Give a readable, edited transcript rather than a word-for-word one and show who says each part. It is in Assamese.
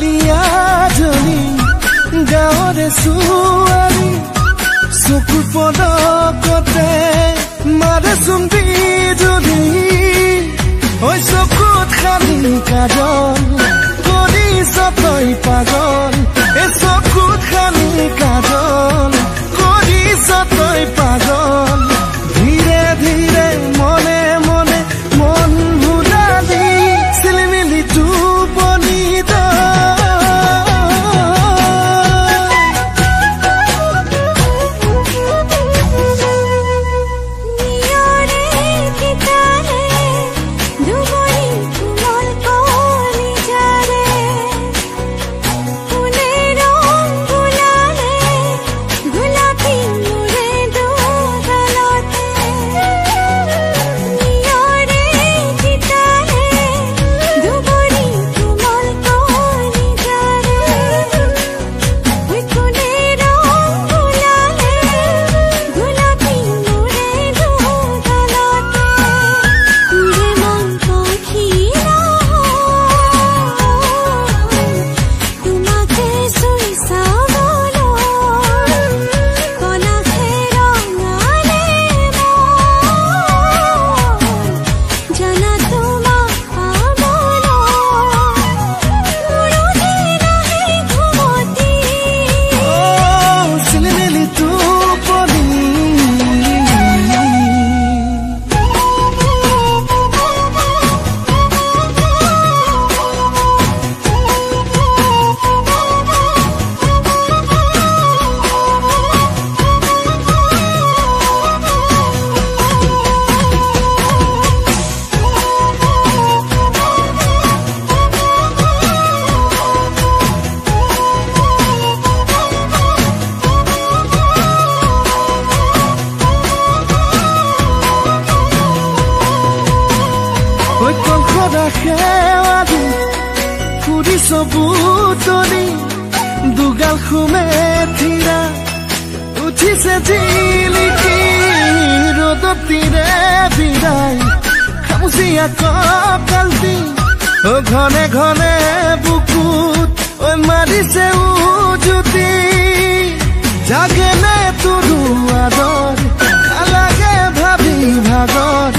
Speaker 1: দিয়া জনী গাঁৱৰে ছোৱালী চকুৰ পদকতে মাৰে চুম্বি যদি ঐ চকুত খানি কাজল কৰিছ তই পাগল এই চকুত খানি কাজল কৰিছ তই পাগল ধীৰে ধীৰে মনে মনে মন ভুলালি চিলিমিলি টোপনি বুতনি দুগাল খুমে থিৰা উঠিছে জিলিকি ৰ'দত তীৰে বিৰাই খামুচিয়া কঁকালটি ঘনে ঘনে বুকুত ঐ মাৰিছে উজুতি জাগেনে তোৰো আদৰ নালাগে ভাবি ভাগৰ